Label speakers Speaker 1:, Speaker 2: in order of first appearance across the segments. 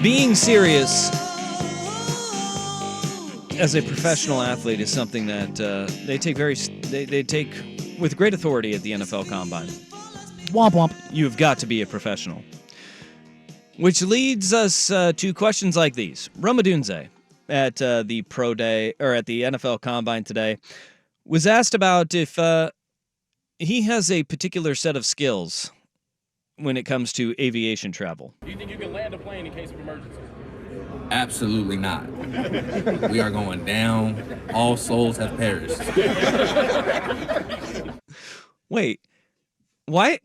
Speaker 1: being serious as a professional athlete is something that they take with great authority at the NFL Combine.
Speaker 2: Womp womp.
Speaker 1: You've got to be a professional. Which leads us to questions like these. Rome Odunze at the Pro Day, or at the NFL Combine today, was asked about if he has a particular set of skills when it comes to aviation travel.
Speaker 3: Do you think you can land a plane in case of emergency?
Speaker 4: Absolutely not. We are going down. All souls have perished.
Speaker 1: Wait, why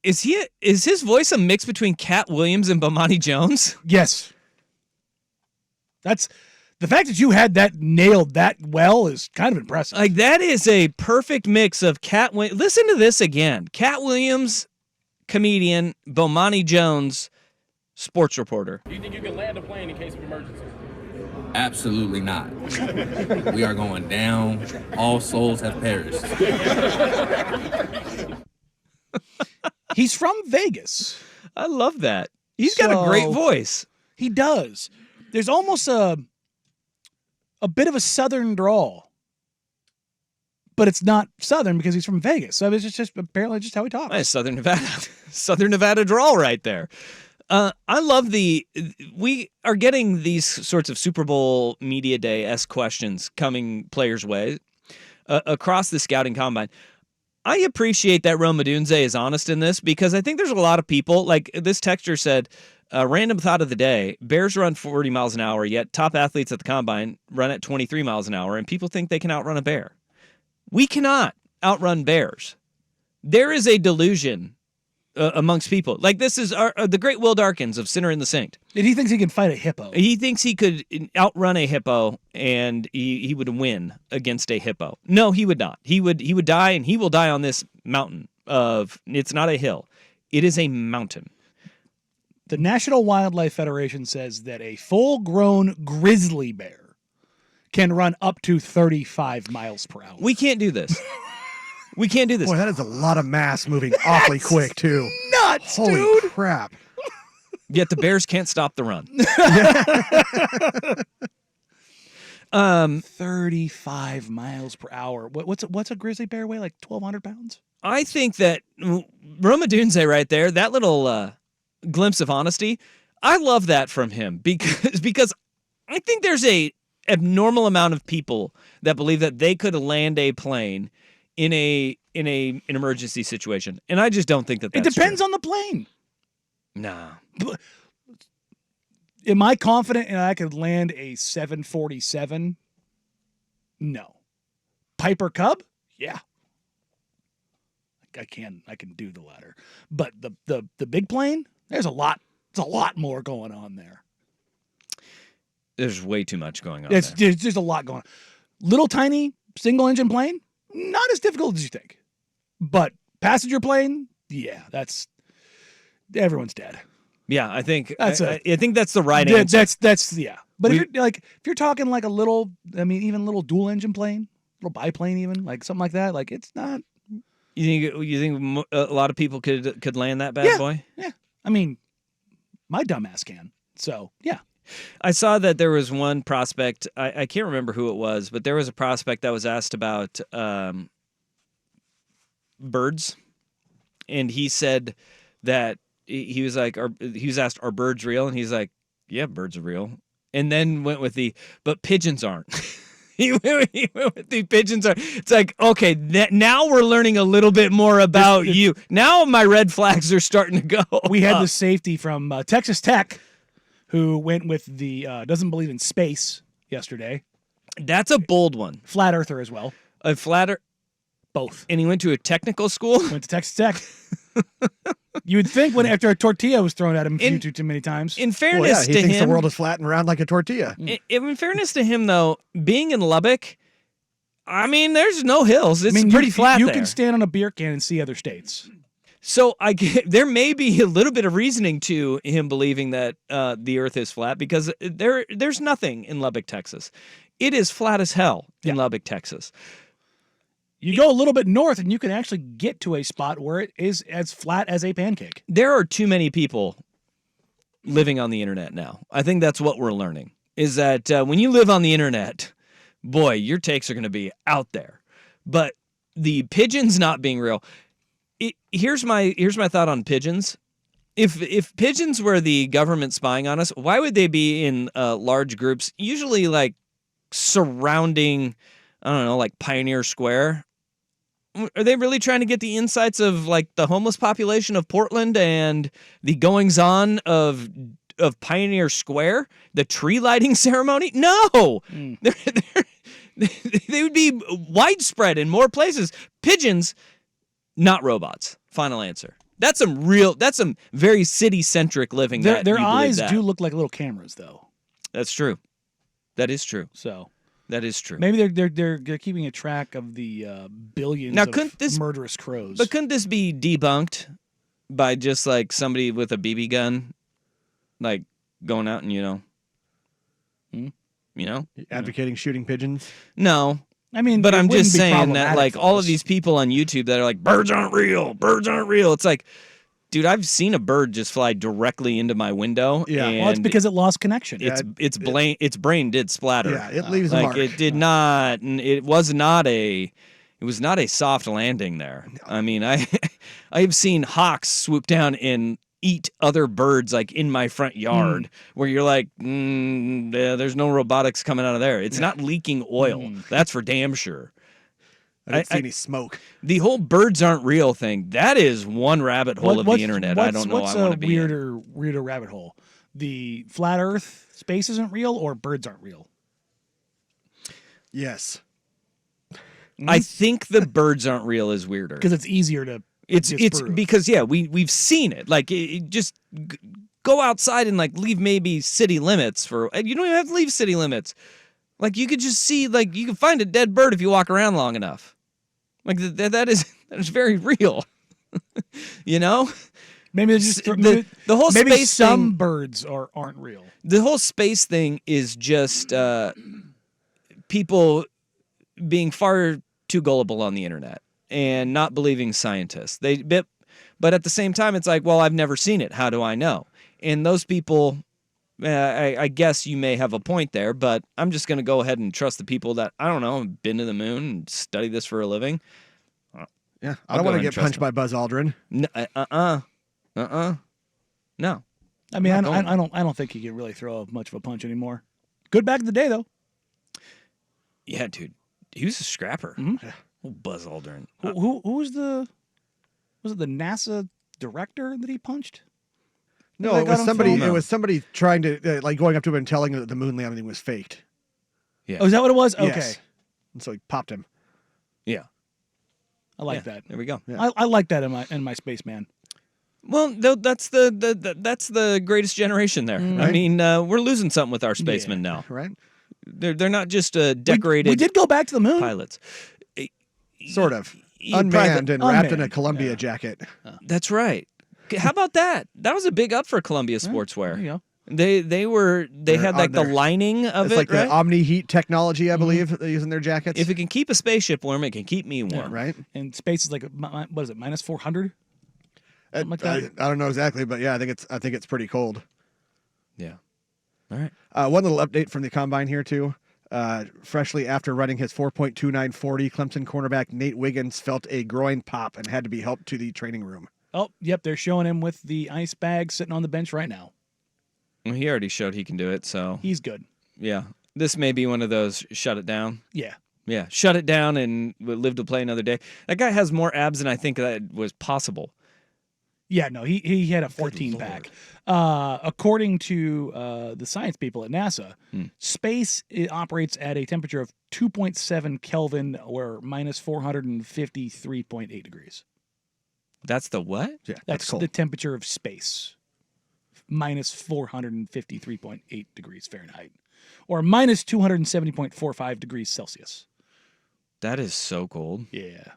Speaker 1: is his voice a mix between Cat Williams and Bomani Jones?
Speaker 2: Yes. That's the fact that you had that nailed that well is kind of impressive.
Speaker 1: Like, that is a perfect mix of Cat Williams. Listen to this again. Cat Williams, comedian, Bomani Jones, sports reporter.
Speaker 3: Do you think you can land a plane in case of emergency?
Speaker 4: Absolutely not. We are going down. All souls have perished.
Speaker 2: He's from Vegas.
Speaker 1: I love that. He's got a great voice.
Speaker 2: He does. There's almost a bit of a southern drawl. But it's not southern because he's from Vegas. So it's just apparently just how he talks.
Speaker 1: Hey, Southern Nevada drawl right there. I love we are getting these sorts of Super Bowl Media Day-esque questions coming players' way across the scouting combine. I appreciate that Rome Odunze is honest in this because I think there's a lot of people, like this texter said, random thought of the day, Bears run 40 miles an hour, yet top athletes at the combine run at 23 miles an hour, and people think they can outrun a bear. We cannot outrun bears. There is a delusion amongst people. Like, this is the great Will Darkins of Sinner in the Saint.
Speaker 2: And he thinks he can fight a hippo.
Speaker 1: He thinks he could outrun a hippo and he would win against a hippo. No, he would not. He would die, and he will die on this mountain it's not a hill. It is a mountain.
Speaker 2: The National Wildlife Federation says that a full-grown grizzly bear can run up to 35 miles per hour.
Speaker 1: We can't do this. We can't do this.
Speaker 5: Boy, that is a lot of mass moving awfully quick, too.
Speaker 2: Nuts,
Speaker 5: Holy
Speaker 2: dude.
Speaker 5: crap.
Speaker 1: Yet the Bears can't stop the run.
Speaker 2: 35 miles per hour. What's a grizzly bear weigh? Like 1,200 pounds?
Speaker 1: I think that Rome Odunze right there, that little glimpse of honesty, I love that from him because I think there's a abnormal amount of people that believe that they could land a plane in an emergency situation, and I just don't think that's
Speaker 2: It depends
Speaker 1: true.
Speaker 2: on the plane.
Speaker 1: Nah.
Speaker 2: Am I confident and I could land a 747? No. Piper Cub? Yeah. I can do the latter. But the big plane, there's a lot more going on there.
Speaker 1: There's way too much going on
Speaker 2: There's
Speaker 1: there.
Speaker 2: a lot going on. Little tiny single engine plane, not as difficult as you think. But passenger plane, yeah, everyone's dead.
Speaker 1: Yeah, I think that's the right answer.
Speaker 2: That's yeah. But if you're talking like a little, even little dual engine plane, little biplane, even like something like that, like it's not.
Speaker 1: You think a lot of people could land that bad boy?
Speaker 2: Yeah. I mean, my dumbass can. So yeah.
Speaker 1: I saw that there was one prospect. I can't remember who it was, but there was a prospect that was asked about birds, and he said that he was like, he was asked, "Are birds real?" And he's like, "Yeah, birds are real." And then went with but pigeons aren't. He went with the pigeons are. It's like, okay, now we're learning a little bit more about you. Now my red flags are starting to go.
Speaker 2: We had the safety from Texas Tech, who went with the doesn't believe in space yesterday.
Speaker 1: That's a bold one.
Speaker 2: Flat earther as well.
Speaker 1: A flat
Speaker 2: both.
Speaker 1: And he went to a technical school?
Speaker 2: Went to Texas Tech. You would think after a tortilla was thrown at him too many times.
Speaker 1: In fairness
Speaker 5: he
Speaker 1: to
Speaker 5: thinks
Speaker 1: him,
Speaker 5: the world is flat and round like a tortilla.
Speaker 1: In fairness to him, though, being in Lubbock, there's no hills. It's pretty flat
Speaker 2: you
Speaker 1: there.
Speaker 2: You can stand on a beer can and see other states.
Speaker 1: So there may be a little bit of reasoning to him believing that the Earth is flat because there's nothing in Lubbock, Texas. It is flat as hell in Lubbock, Texas.
Speaker 2: You go a little bit north and you can actually get to a spot where it is as flat as a pancake.
Speaker 1: There are too many people living on the internet now. I think that's what we're learning, is that when you live on the internet, boy, your takes are going to be out there. But the pigeons not being real, here's my thought on pigeons. If pigeons were the government spying on us, why would they be in large groups, usually like surrounding, I don't know, like Pioneer Square? Are they really trying to get the insights of like the homeless population of Portland and the goings on of Pioneer Square, the tree lighting ceremony? No, they would be widespread in more places. Pigeons, not robots. Final answer. That's some very city-centric living.
Speaker 2: Their eyes do look like little cameras, though.
Speaker 1: That's true. That is true.
Speaker 2: So
Speaker 1: that is true.
Speaker 2: maybe they're keeping a track of the billions of murderous crows.
Speaker 1: But couldn't this be debunked by just like somebody with a BB gun, like going out and
Speaker 5: Advocating shooting pigeons.
Speaker 1: No.
Speaker 2: I mean,
Speaker 1: But
Speaker 2: it
Speaker 1: I'm
Speaker 2: wouldn't
Speaker 1: just
Speaker 2: be
Speaker 1: saying that, like,
Speaker 2: problematic for
Speaker 1: all of
Speaker 2: us.
Speaker 1: these people on YouTube that are like, birds aren't real. It's like, dude, I've seen a bird just fly directly into my window.
Speaker 5: Yeah.
Speaker 1: And
Speaker 2: Well, it's because it lost connection.
Speaker 1: its brain did splatter.
Speaker 5: Yeah, it leaves a
Speaker 1: Like
Speaker 5: mark.
Speaker 1: it did not. It was not a soft landing there. I mean, I have seen hawks swoop down and eat other birds like in my front yard, where you're like, yeah, there's no robotics coming out of there. It's not leaking oil. That's for damn sure.
Speaker 5: I didn't see any smoke.
Speaker 1: The whole birds aren't real thing, that is one rabbit hole of the internet. I don't know.
Speaker 2: What's
Speaker 1: I want
Speaker 2: a
Speaker 1: to be in.
Speaker 2: weirder rabbit hole? The flat Earth space isn't real, or birds aren't real?
Speaker 5: Yes.
Speaker 1: I think the birds aren't real is weirder.
Speaker 2: Because it's easier to.
Speaker 1: It's
Speaker 2: disprove.
Speaker 1: because we've seen it. Like just go outside and like leave maybe city limits for. You don't even have to leave city limits. Like you could just see, like you can find a dead bird if you walk around long enough. Like that is very real. You know,
Speaker 2: Maybe it's just
Speaker 1: the whole
Speaker 2: maybe
Speaker 1: space
Speaker 2: some
Speaker 1: thing,
Speaker 2: birds aren't real.
Speaker 1: the whole space thing is just people being far too gullible on the internet and not believing scientists. But at the same time, it's like, well, I've never seen it. How do I know? And those people, I guess you may have a point there, but I'm just going to go ahead and trust the people that, I don't know, have been to the moon and study this for a living.
Speaker 5: Yeah. I
Speaker 1: I'll
Speaker 5: don't
Speaker 1: go
Speaker 5: want to
Speaker 1: ahead and
Speaker 5: get
Speaker 1: trust
Speaker 5: punched by Buzz Aldrin.
Speaker 1: No.
Speaker 2: I mean,
Speaker 1: I'm not going.
Speaker 2: I don't think he can really throw much of a punch anymore. Good back in the day, though.
Speaker 1: Yeah, dude. He was a scrapper.
Speaker 2: Mm-hmm.
Speaker 1: Oh, Buzz Aldrin.
Speaker 2: Who was the NASA director that he punched?
Speaker 5: No,
Speaker 2: That
Speaker 5: it
Speaker 2: got
Speaker 5: was
Speaker 2: on
Speaker 5: somebody.
Speaker 2: film?
Speaker 5: It was somebody trying to like going up to him and telling him that the moon landing was faked.
Speaker 1: Yeah.
Speaker 2: Oh, is that what it was? Okay.
Speaker 5: Yes. And so he popped him.
Speaker 1: Yeah.
Speaker 2: I like that.
Speaker 1: There we go.
Speaker 5: Yeah.
Speaker 2: I like that in my spaceman.
Speaker 1: Well, that's the greatest generation there. I
Speaker 5: Right.
Speaker 1: mean, we're losing something with our spacemen now.
Speaker 5: Right.
Speaker 1: They're not just decorated
Speaker 2: We did go back to the moon.
Speaker 1: pilots.
Speaker 5: Sort of.
Speaker 1: Yeah,
Speaker 5: Unmanned and wrapped in a
Speaker 2: Unmanned,
Speaker 5: Columbia
Speaker 2: yeah.
Speaker 5: jacket.
Speaker 1: That's right. How about that? That was a big up for Columbia Sportswear.
Speaker 2: There you go.
Speaker 1: They had
Speaker 5: They're
Speaker 1: like
Speaker 5: on
Speaker 1: the
Speaker 5: there.
Speaker 1: lining of
Speaker 5: It's
Speaker 1: it,
Speaker 5: like
Speaker 1: right?
Speaker 5: the Omni Heat technology, I believe, they use in their jackets.
Speaker 1: If it can keep a spaceship warm, it can keep me warm.
Speaker 5: Right.
Speaker 2: And space is like what is it? Minus 400. Something like that.
Speaker 5: I don't know exactly, but yeah, I think it's pretty cold.
Speaker 1: Yeah. All right.
Speaker 5: One little update from the combine here too. Freshly after running his 4.2940, Clemson cornerback Nate Wiggins felt a groin pop and had to be helped to the training room.
Speaker 2: Oh, yep. They're showing him with the ice bag sitting on the bench right now.
Speaker 1: Well, he already showed he can do it, so
Speaker 2: He's good.
Speaker 1: yeah. This may be one of those shut it down.
Speaker 2: Yeah.
Speaker 1: Yeah, shut it down and live to play another day. That guy has more abs than I think that was possible.
Speaker 2: Yeah, no, he had a 14 pack. According to the science people at NASA, space operates at a temperature of 2.7 Kelvin or minus 453.8 degrees.
Speaker 1: That's the what?
Speaker 5: Yeah,
Speaker 2: That's
Speaker 5: cold.
Speaker 2: the temperature of space. Minus 453.8 degrees Fahrenheit. Or minus 270.45 degrees Celsius.
Speaker 1: That is so cold.
Speaker 2: Yeah.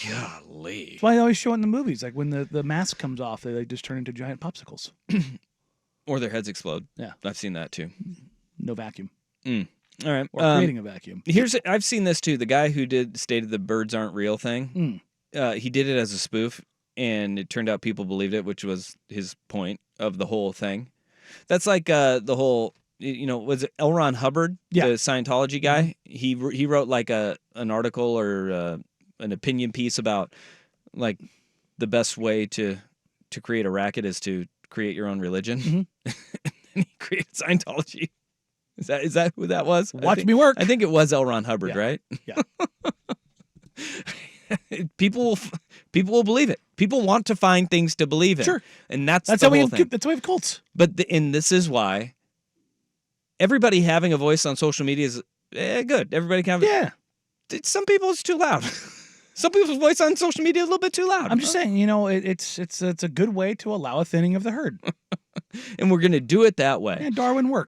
Speaker 1: Golly.
Speaker 2: That's why they always show it in the movies. Like when the mask comes off, they just turn into giant popsicles.
Speaker 1: Or their heads explode.
Speaker 2: Yeah.
Speaker 1: I've seen that too.
Speaker 2: No vacuum.
Speaker 1: All right.
Speaker 2: Or creating a vacuum.
Speaker 1: I've seen this too. The guy who stated the birds aren't real thing. He did it as a spoof, and it turned out people believed it, which was his point. of the whole thing. That's like the whole, was it L. Ron Hubbard,
Speaker 2: Yeah.
Speaker 1: the Scientology guy? He wrote like an article or an opinion piece about like the best way to create a racket is to create your own religion.
Speaker 2: Mm-hmm.
Speaker 1: And he created Scientology. Is that who that was?
Speaker 2: Watch me work.
Speaker 1: I think it was L. Ron Hubbard,
Speaker 2: Yeah.
Speaker 1: right?
Speaker 2: Yeah.
Speaker 1: People will believe it. People want to find things to believe in.
Speaker 2: Sure.
Speaker 1: And that's
Speaker 2: That's
Speaker 1: the
Speaker 2: how we
Speaker 1: whole
Speaker 2: have.
Speaker 1: thing.
Speaker 2: That's why we have cults.
Speaker 1: But and this is why everybody having a voice on social media is good. Everybody can have.
Speaker 2: Yeah.
Speaker 1: Some people it's too loud. Some people's voice on social media is a little bit too loud.
Speaker 2: I'm just saying, it's a good way to allow a thinning of the herd.
Speaker 1: And we're going to do it that way.
Speaker 2: And Darwin worked.